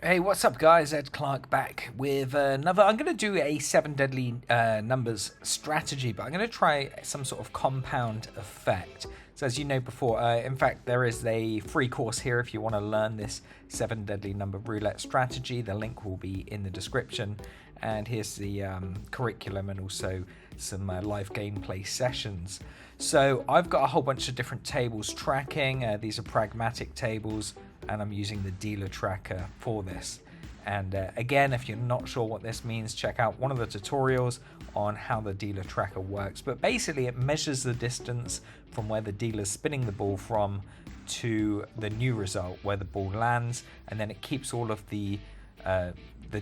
Hey, what's up, guys? Ed Clark back with another. I'm going to do a 7 deadly numbers strategy, but I'm going to try some sort of compound effect. So, as you know before, in fact, there is a free course here if you want to learn this 7 deadly number roulette strategy. The link will be in the description. And here's the curriculum and also some live gameplay sessions. So, I've got a whole bunch of different tables tracking. These are pragmatic tables, and I'm using the dealer tracker for this. And again, if you're not sure what this means, check out one of the tutorials on how the dealer tracker works. But basically it measures the distance from where the dealer's spinning the ball from to the new result where the ball lands, and then it keeps all of the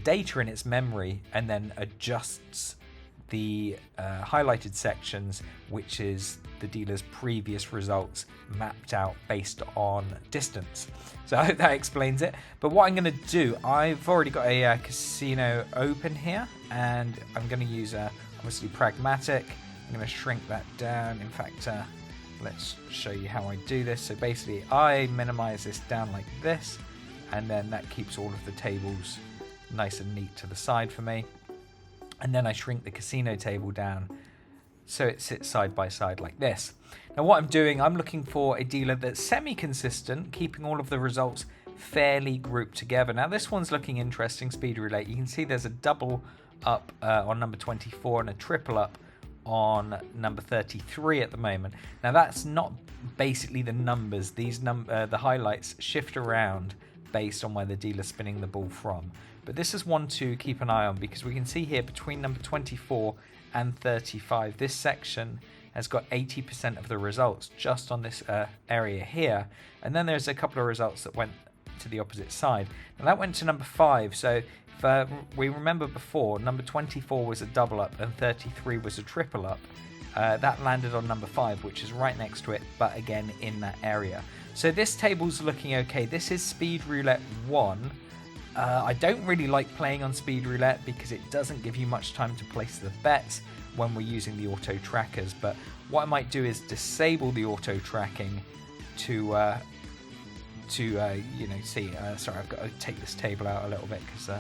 data in its memory and then adjusts the highlighted sections, which is the dealer's previous results mapped out based on distance. So I hope that explains it. But what I'm going to do, I've already got a casino open here, and I'm going to use obviously pragmatic. I'm going to shrink that down. In fact, let's show you how I do this. So basically I minimize this down like this, and then that keeps all of the tables nice and neat to the side for me. And then I shrink the casino table down so it sits side by side like this. Now what I'm doing, I'm looking for a dealer that's semi-consistent, keeping all of the results fairly grouped together. Now this one's looking interesting, speed roulette. You can see there's a double up on number 24 and a triple up on number 33 at the moment. Now that's not basically the numbers. These the highlights shift around based on where the dealer's spinning the ball from. But this is one to keep an eye on, because we can see here between number 24 and 35, this section has got 80% of the results just on this area here. And then there's a couple of results that went to the opposite side. And that went to number 5. So if we remember before, number 24 was a double up and 33 was a triple up. That landed on number 5, which is right next to it, but again in that area. So this table's looking okay. This is speed roulette 1. I don't really like playing on speed roulette because it doesn't give you much time to place the bets when we're using the auto trackers. But what I might do is disable the auto tracking to see. Sorry, I've got to take this table out a little bit because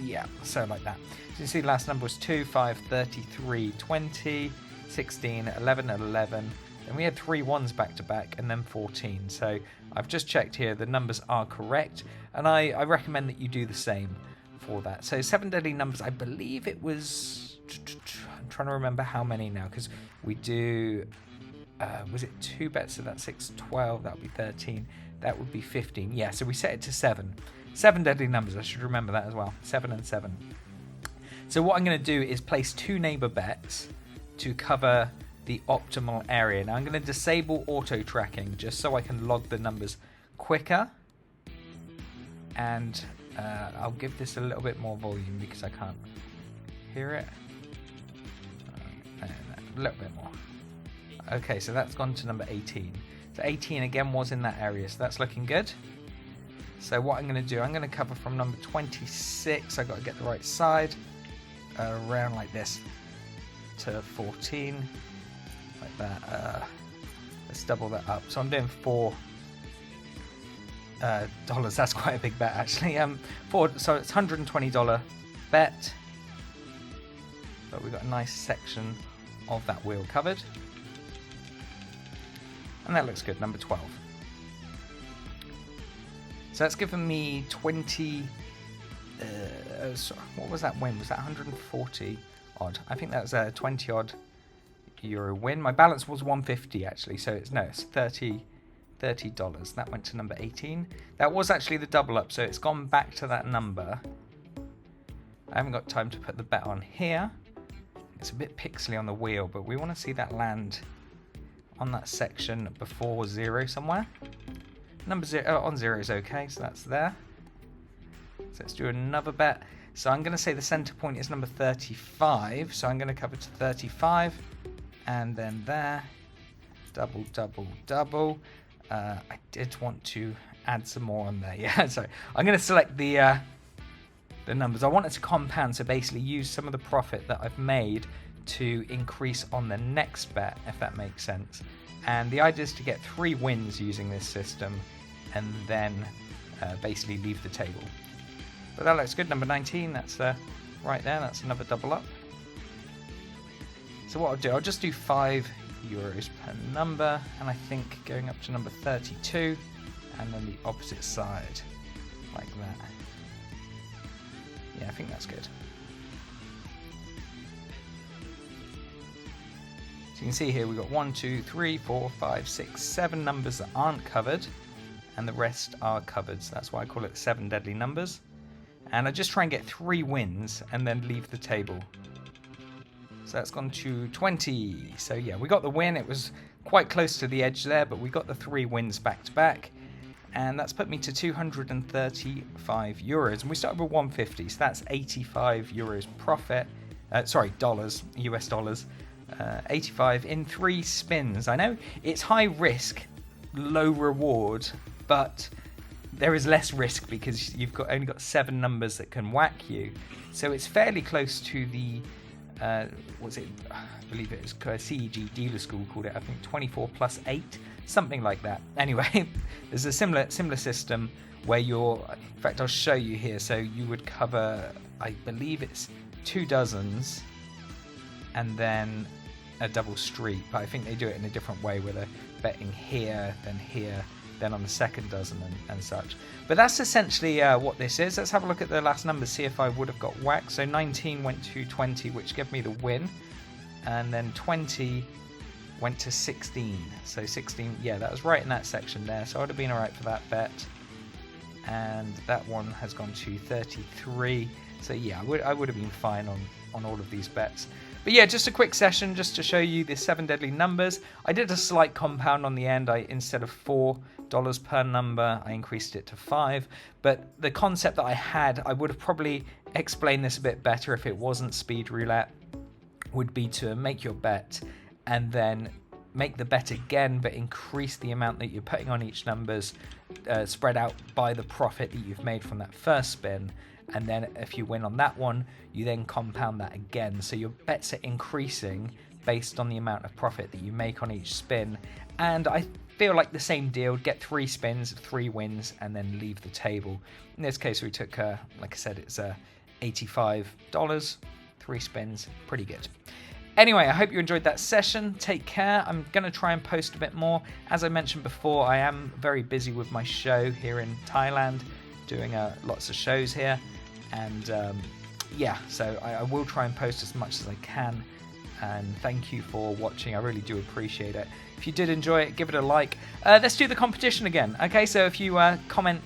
yeah, so like that. So you see, last number was 2, 5, 33, 20, 16, 11, 11. And we had 3 ones back to back and then 14. So I've just checked here, the numbers are correct, and I recommend that you do the same for that. So 7 deadly numbers, I believe it was, I'm trying to remember how many now, because we do, was it 2 bets? So that's 6, 12, that would be 13, that would be 15. Yeah, so we set it to 7. 7 deadly numbers, I should remember that as well, 7 and 7. So what I'm going to do is place 2 neighbor bets to cover the optimal area. Now I'm going to disable auto tracking just so I can log the numbers quicker, and I'll give this a little bit more volume because I can't hear it. A little bit more. Okay, so that's gone to number 18. So 18 again was in that area, so that's looking good. So what I'm going to do, I'm going to cover from number 26. I've got to get the right side around like this to 14. Like that. Let's double that up. So I'm doing $4. That's quite a big bet, actually. So it's $120 bet. But we've got a nice section of that wheel covered, and that looks good. Number 12. So that's given me 20. What was that win? Was that 140 odd? I think that was a 20 odd euro win. My balance was 150 actually, so it's $30. That went to number 18. That was actually the double up, so it's gone back to that number. I haven't got time to put the bet on here. It's a bit pixely on the wheel, but we want to see that land on that section before 0 somewhere. Number 0 on 0 is okay, so that's there. So let's do another bet. So I'm going to say the center point is number 35, so I'm going to cover to 35. And then there, double, double, double. I did want to add some more on there. Yeah, so I'm going to select the numbers. I want it to compound, so basically use some of the profit that I've made to increase on the next bet, if that makes sense. And the idea is to get 3 wins using this system, and then basically leave the table. But that looks good. Number 19, that's right there. That's another double up. So what I'll do, I'll just do €5 per number, and I think going up to number 32, and then the opposite side, like that. Yeah, I think that's good. So you can see here we've got 1, 2, 3, 4, 5, 6, 7 numbers that aren't covered, and the rest are covered. So that's why I call it 7 deadly numbers. And I just try and get 3 wins and then leave the table. So that's gone to 20. So yeah, we got the win. It was quite close to the edge there, but we got the 3 wins back to back. And that's put me to €235. And we started with 150, so that's €85 profit. Sorry, dollars, US dollars. 85 in 3 spins. I know it's high risk, low reward, but there is less risk because you've only got 7 numbers that can whack you. So it's fairly close to the what's it? I believe it was CEG Dealer School called it. I think 24 plus 8, something like that. Anyway, there's a similar system where in fact, I'll show you here. So you would cover, I believe it's 2 dozens, and then a double street. But I think they do it in a different way, where they're betting here, then on the second dozen and such. But that's essentially what this is. Let's have a look at the last numbers, see if I would have got whacked. So 19 went to 20, which gave me the win. And then 20 went to 16. So 16, yeah, that was right in that section there. So I would have been all right for that bet. And that one has gone to 33. So yeah, I would have been fine on all of these bets. But yeah, just a quick session just to show you the 7 deadly numbers. I did a slight compound on the end. Instead of $4 per number, I increased it to 5. But the concept that I had, I would have probably explained this a bit better if it wasn't speed roulette, would be to make your bet and then make the bet again, but increase the amount that you're putting on each numbers, spread out by the profit that you've made from that first spin. And then if you win on that one, you then compound that again. So your bets are increasing based on the amount of profit that you make on each spin. And I feel like the same deal, get 3 spins, 3 wins, and then leave the table. In this case, we took, like I said, it's $85, 3 spins, pretty good. Anyway, I hope you enjoyed that session. Take care. I'm going to try and post a bit more. As I mentioned before, I am very busy with my show here in Thailand, doing lots of shows here. And yeah, so I will try and post as much as I can. And thank you for watching. I really do appreciate it. If you did enjoy it, give it a like. Let's do the competition again. Okay, so if you comment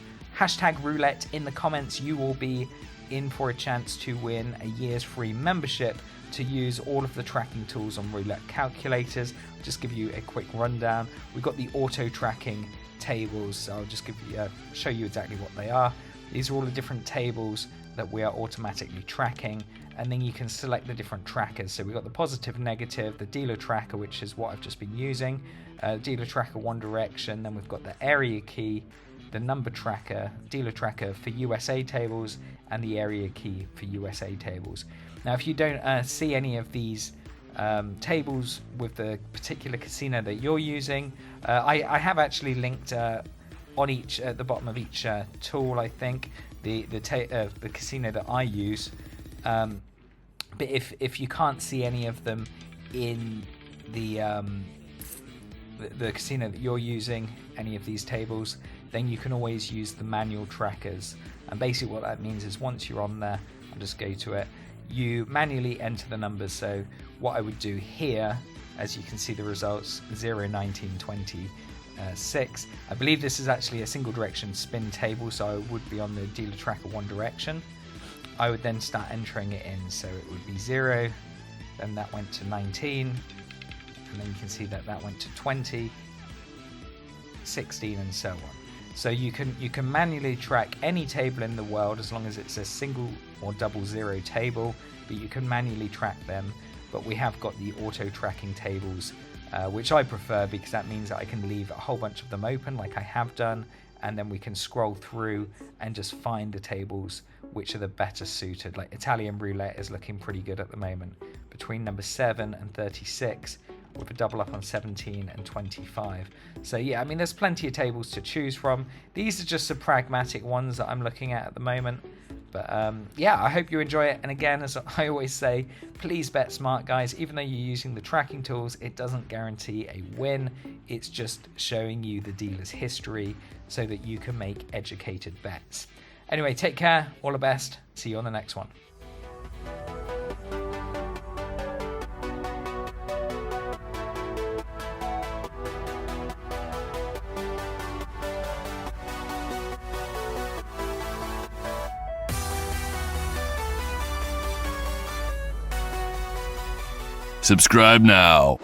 #roulette in the comments, you will be in for a chance to win a year's free membership to use all of the tracking tools on roulette calculators. I'll just give you a quick rundown. We've got the auto tracking tables, so I'll just show you exactly what they are. These are all the different tables that we are automatically tracking, and then you can select the different trackers. So we've got the positive, negative, the dealer tracker, which is what I've just been using, dealer tracker one direction, then we've got the area key, the number tracker, dealer tracker for USA tables, and the area key for USA tables. Now if you don't see any of these tables with the particular casino that you're using, I have actually linked on each, at the bottom of each tool, I think, the casino that I use. But if you can't see any of them in the casino that you're using, any of these tables, then you can always use the manual trackers. And basically what that means is once you're on there, I'll just go to it, you manually enter the numbers. So what I would do here, as you can see the results, 0, 19, 20, 6. I believe this is actually a single direction spin table, so I would be on the dealer tracker one direction. I would then start entering it in, so it would be 0, then that went to 19, and then you can see that went to 20, 16, and so on. So you can manually track any table in the world as long as it's a single or double 0 table, but you can manually track them. But we have got the auto tracking tables, which I prefer because that means that I can leave a whole bunch of them open like I have done, and then we can scroll through and just find the tables which are the better suited. Like Italian roulette is looking pretty good at the moment. Between number 7 and 36, with a double up on 17 and 25. So yeah, I mean, there's plenty of tables to choose from. These are just the pragmatic ones that I'm looking at the moment. But yeah, I hope you enjoy it. And again, as I always say, please bet smart, guys. Even though you're using the tracking tools, it doesn't guarantee a win. It's just showing you the dealer's history so that you can make educated bets. Anyway, take care. All the best. See you on the next one. Subscribe now.